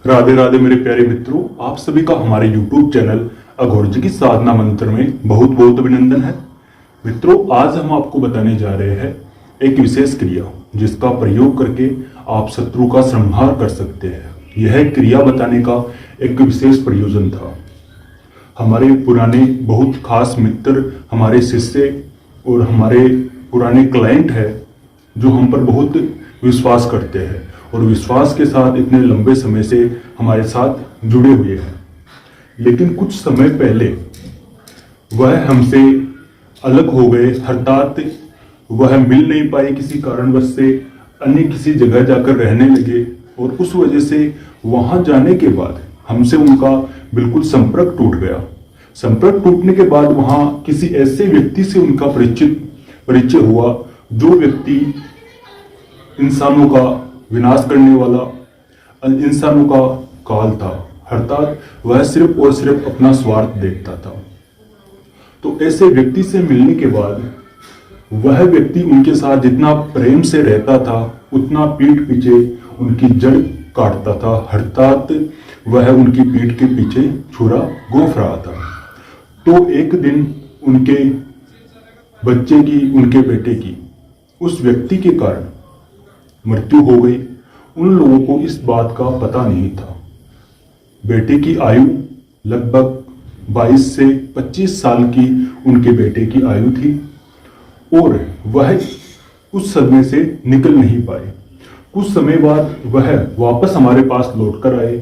राधे राधे मेरे प्यारे मित्रों, आप सभी का हमारे YouTube चैनल अघोर जी की साधना मंत्र में बहुत बहुत अभिनंदन है। मित्रों, आज हम आपको बताने जा रहे हैं एक विशेष क्रिया जिसका प्रयोग करके आप शत्रु का संहार कर सकते हैं। यह क्रिया बताने का एक विशेष प्रयोजन था। हमारे पुराने बहुत खास मित्र, हमारे शिष्य और हमारे पुराने क्लाइंट है जो हम पर बहुत विश्वास करते हैं और विश्वास के साथ इतने लंबे समय से हमारे साथ जुड़े हुए हैं, लेकिन कुछ समय पहले वह हमसे अलग हो गए। अर्थात वह मिल नहीं पाए, किसी कारणवश से अन्य किसी जगह जाकर रहने लगे और उस वजह से वहां जाने के बाद हमसे उनका बिल्कुल संपर्क टूट गया। संपर्क टूटने के बाद वहां किसी ऐसे व्यक्ति से उनका परिचय हुआ जो व्यक्ति इंसानों का विनाश करने वाला, इंसानों का काल था। अर्थात वह सिर्फ और सिर्फ अपना स्वार्थ देखता था। तो ऐसे व्यक्ति से मिलने के बाद वह व्यक्ति उनके साथ जितना प्रेम से रहता था उतना पीठ पीछे उनकी जड़ काटता था। अर्थात वह उनकी पीठ के पीछे छुरा घोंप रहा था। तो एक दिन उनके बच्चे की, उनके बेटे की उस व्यक्ति के कारण मृत्यु हो गई। उन लोगों को इस बात का पता नहीं था। बेटे की आयु लगभग 22 से 25 साल की उनके बेटे की आयु थी और वह उस समय से निकल नहीं पाए। कुछ समय बाद वह वापस हमारे पास लौट कर आए।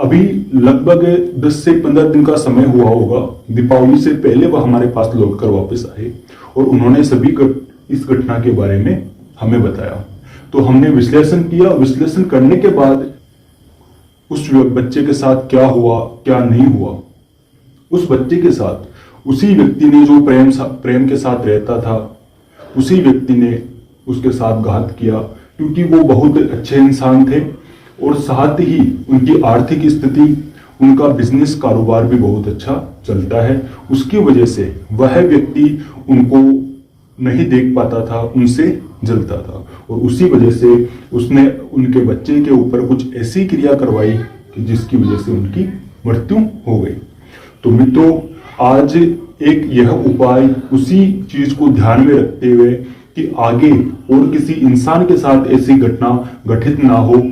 अभी लगभग 10 से 15 दिन का समय हुआ होगा। दीपावली से पहले वह हमारे पास लौट कर वापस आए और उन्होंने सभी इस घटना के बारे में हमें बताया। तो हमने विश्लेषण किया। विश्लेषण करने के बाद उस बच्चे के साथ क्या हुआ, क्या नहीं हुआ, उस बच्चे के साथ उसी व्यक्ति ने जो प्रेम के साथ रहता था, उसी व्यक्ति ने उसके साथ घात किया, क्योंकि वो बहुत अच्छे इंसान थे और साथ ही उनकी आर्थिक स्थिति, उनका बिजनेस कारोबार भी बहुत अच्छा चलता है। उसकी वजह से वह व्यक्ति उनको नहीं देख पाता था, उनसे जलता था और उसी वजह से उसने उनके बच्चे के ऊपर कुछ ऐसी क्रिया करवाई कि जिसकी वजह से उनकी मृत्यु हो गई। तो मित्रों, आज एक यह उपाय उसी चीज को ध्यान में रखते हुए कि आगे और किसी इंसान के साथ ऐसी घटना घटित ना हो,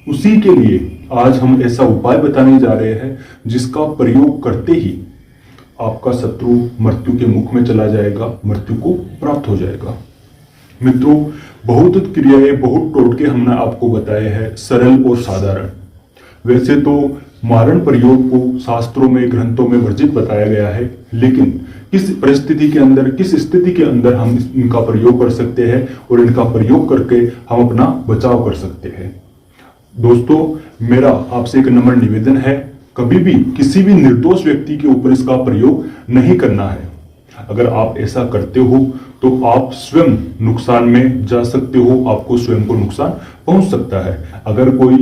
उसी के लिए आज हम ऐसा उपाय बताने जा रहे हैं जिसका प्रयोग करते ही आपका शत्रु मृत्यु के मुख में चला जाएगा, मृत्यु को प्राप्त हो जाएगा। मित्रों, बहुत क्रियाएं, बहुत टोटके हमने आपको बताए हैं, सरल और साधारण। वैसे तो मारण प्रयोग को शास्त्रों में, ग्रंथों में वर्जित बताया गया है, लेकिन किस परिस्थिति के अंदर, किस स्थिति के अंदर हम इनका प्रयोग कर सकते हैं और इनका प्रयोग करके हम अपना बचाव कर सकते हैं। दोस्तों, मेरा आपसे एक नम्र निवेदन है, कभी भी किसी भी निर्दोष व्यक्ति के ऊपर इसका प्रयोग नहीं करना है। अगर आप ऐसा करते हो तो आप स्वयं नुकसान में जा सकते हो, आपको स्वयं को नुकसान पहुंच सकता है। अगर कोई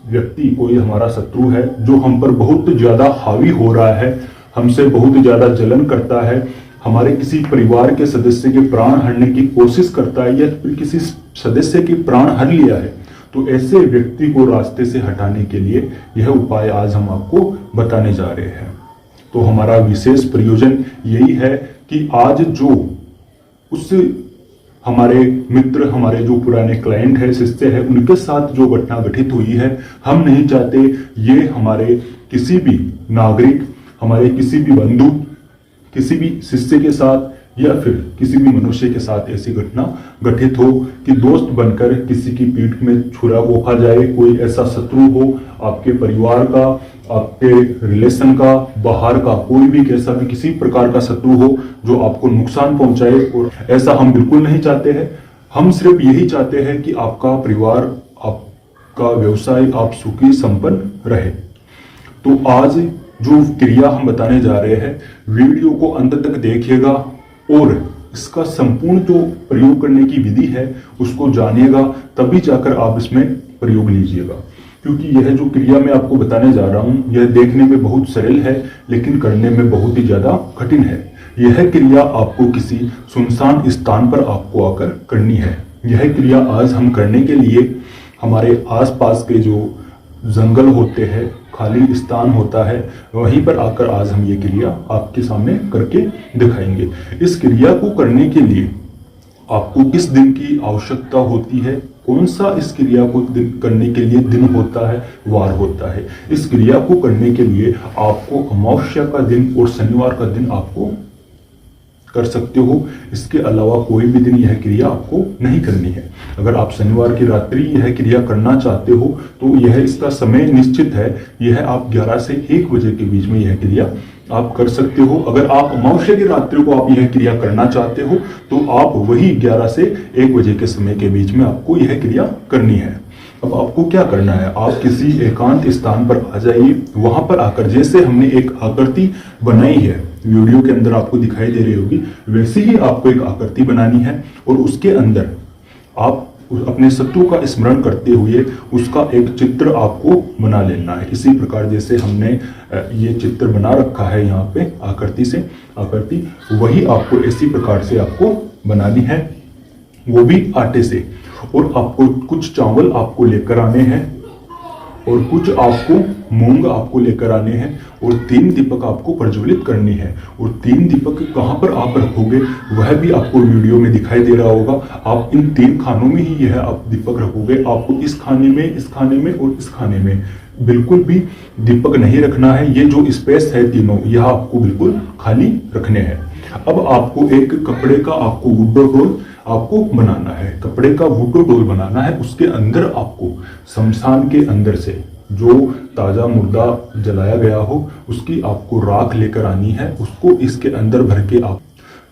व्यक्ति, कोई हमारा शत्रु है जो हम पर बहुत ज्यादा हावी हो रहा है, हमसे बहुत ज्यादा जलन करता है, हमारे किसी परिवार के सदस्य के प्राण हरने की कोशिश करता है या फिर किसी सदस्य के प्राण हर लिया है, तो ऐसे व्यक्ति को रास्ते से हटाने के लिए यह उपाय आज हम आपको बताने जा रहे हैं। तो हमारा विशेष प्रयोजन यही है कि आज जो उस हमारे मित्र, हमारे जो पुराने क्लाइंट है, शिष्य है, उनके साथ जो घटना घटित हुई है, हम नहीं चाहते ये हमारे किसी भी नागरिक, हमारे किसी भी बंधु, किसी भी शिष्य के साथ या फिर किसी भी मनुष्य के साथ ऐसी घटना घटित हो कि दोस्त बनकर किसी की पीठ में छुरा घोंपा जाए। कोई ऐसा शत्रु हो आपके परिवार का, आपके रिलेशन का, बाहर का, कोई भी कैसा भी किसी प्रकार का शत्रु हो जो आपको नुकसान पहुंचाए, और ऐसा हम बिल्कुल नहीं चाहते हैं। हम सिर्फ यही चाहते हैं कि आपका परिवार, आपका व्यवसाय, आप सुखी संपन्न रहे। तो आज जो क्रिया हम बताने जा रहे हैं, वीडियो को अंत तक देखिएगा और इसका संपूर्ण जो प्रयोग करने की विधि है उसको जानिएगा, तभी जाकर आप इसमें प्रयोग लीजिएगा। क्योंकि यह जो क्रिया मैं आपको बताने जा रहा हूं, यह देखने में बहुत सरल है लेकिन करने में बहुत ही ज्यादा कठिन है। यह क्रिया आपको किसी सुनसान स्थान पर आपको आकर करनी है। यह क्रिया आज हम करने के लिए हमारे आसपास के जो जंगल होते हैं, खाली स्थान होता है, वहीं पर आकर आज हम ये क्रिया आपके सामने करके दिखाएंगे। इस क्रिया को करने के लिए आपको किस दिन की आवश्यकता होती है, कौन सा इस क्रिया को करने के लिए दिन होता है, वार होता है। इस क्रिया को करने के लिए आपको अमावस्या का दिन और शनिवार का दिन आपको कर सकते हो। इसके अलावा कोई भी दिन यह क्रिया आपको नहीं करनी है। अगर आप शनिवार की रात्रि यह क्रिया करना चाहते हो तो यह इसका समय निश्चित है, यह आप 11 से 1 बजे के बीच में यह क्रिया आप कर सकते हो। अगर आप अमावस्या की रात्रि को आप यह क्रिया करना चाहते हो तो आप वही 11 से 1 बजे के समय के बीच में आपको यह क्रिया करनी है। अब आपको क्या करना है, आप किसी एकांत स्थान पर आ जाइए। वहां पर आकर जैसे हमने एक आकृति बनाई है, वीडियो के अंदर आपको दिखाई दे रही होगी, वैसे ही आपको एक आकृति बनानी है और उसके अंदर आप अपने शत्रु का स्मरण करते हुए उसका एक चित्र आपको बना लेना है। इसी प्रकार जैसे हमने ये चित्र बना रखा है यहाँ पे आकृति वही आपको इसी प्रकार से आपको बनानी है, वो भी आटे से। और आपको कुछ चावल आपको लेकर आने हैं और कुछ आपको मूंग आपको लेकर आने हैं और 3 दीपक आपको प्रज्वलित करनी है। और 3 दीपक कहाँ पर आप रखोगे वह भी आपको वीडियो में दिखाई दे रहा होगा। आप इन 3 खानों में ही यह आप दीपक रखोगे। आपको इस खाने में, इस खाने में और इस खाने में बिल्कुल भी दीपक नहीं रखना है। ये जो स्पेस है तीनों, यह आपको बिल्कुल खाली रखने हैं। अब आपको एक कपड़े का आपको वुडो डोल आपको बनाना है, कपड़े का वुडो डोल बनाना है। उसके अंदर आपको शमशान के अंदर से जो ताजा मुर्दा जलाया गया हो उसकी आपको राख लेकर आनी है। उसको इसके अंदर भर के आप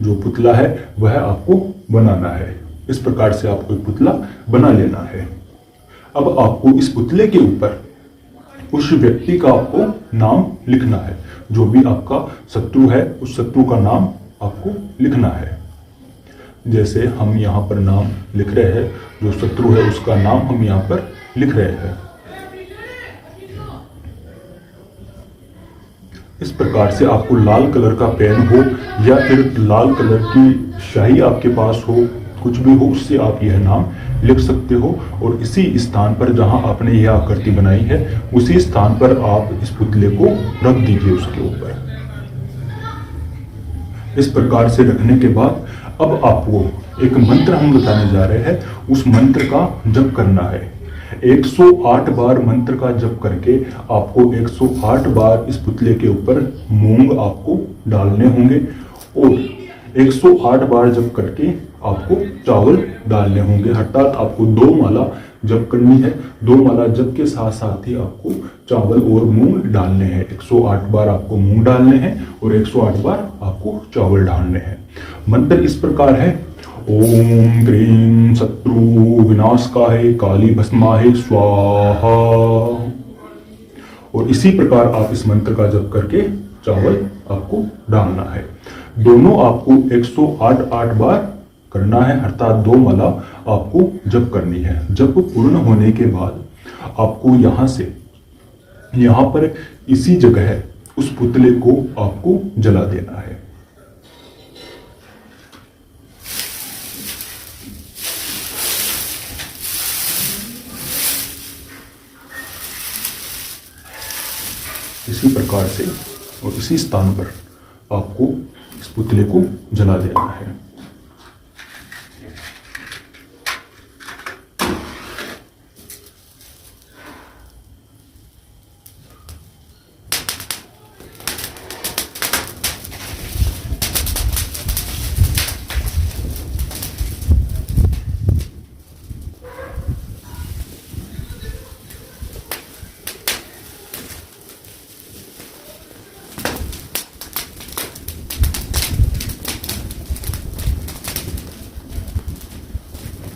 जो पुतला है वह आपको बनाना है। इस प्रकार से आपको एक पुतला बना लेना है। अब आपको इस पुतले के ऊपर उस व्यक्ति का आपको नाम लिखना है। जो भी आपका शत्रु है उस शत्रु का नाम आपको लिखना है। जैसे हम यहाँ पर नाम लिख रहे हैं, जो शत्रु है उसका नाम हम यहाँ पर लिख रहे हैं। इस प्रकार से आपको लाल कलर का पेन हो या फिर लाल कलर की स्याही आपके पास हो, कुछ भी हो, उससे आप यह नाम लिख सकते हो। और इसी स्थान पर जहां आपने यह आकृति बनाई है उसी स्थान पर आप इस पुतले को रख दीजिए उसके ऊपर। इस प्रकार से रखने के बाद अब आपको एक मंत्र हम बताने जा रहे हैं, उस मंत्र का जप करना है। 108 बार मंत्र का जप करके आपको 108 बार इस पुतले के ऊपर मूंग आपको डालने होंगे और 108 बार जप करके आपको चावल डालने होंगे। अर्थात आपको 2 माला जप करनी है। 2 माला जप के साथ साथ ही आपको चावल और मूंग डालने हैं। 108 बार आपको मूंग डालने हैं और 108 बार आपको चावल डालने हैं। मंत्र इस प्रकार है, ओम क्रीम शत्रु विनाशकाय काली भस्माय स्वाहा। और इसी प्रकार आप इस मंत्र का जप करके चावल आपको डालना है। दोनों आपको 108 बार करना है, अर्थात 2 माला आपको जप करनी है। जप पूर्ण होने के बाद आपको यहाँ पर इसी जगह उस पुतले को आपको जला देना है। इसी प्रकार से और इसी स्थान पर आपको इस पुतले को जला देना है।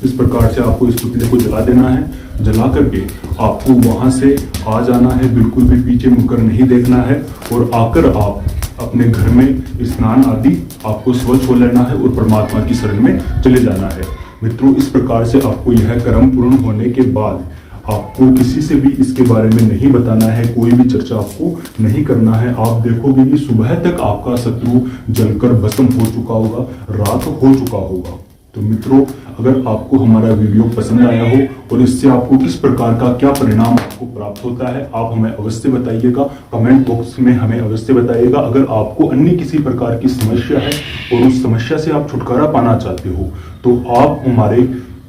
इस प्रकार से आपको इस पुतले को जला देना है। जला करके आपको वहां से आ जाना है, बिल्कुल भी पीछे मुड़कर नहीं देखना है। और आकर आप अपने घर में स्नान आदि आपको स्वच्छ हो लेना है और परमात्मा की शरण में चले जाना है। मित्रों, इस प्रकार से आपको यह कर्म पूर्ण होने के बाद आपको किसी से भी इसके बारे में नहीं बताना है, कोई भी चर्चा आपको नहीं करना है। आप देखोगे कि सुबह तक आपका शत्रु जलकर भस्म हो चुका होगा, राख हो चुका होगा। तो मित्रों, अगर आपको हमारा वीडियो पसंद आया हो और इससे आपको किस प्रकार का क्या परिणाम आपको प्राप्त होता है, आप हमें अवश्य बताइएगा। कमेंट बॉक्स में हमें अवश्य बताइएगा। अगर आपको अन्य किसी प्रकार की समस्या है और उस समस्या से आप छुटकारा पाना चाहते हो तो आप हमारे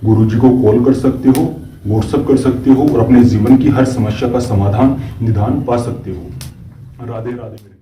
गुरुजी को कॉल कर सकते हो, व्हाट्सएप कर सकते हो और अपने जीवन की हर समस्या का समाधान निदान पा सकते हो। राधे राधे।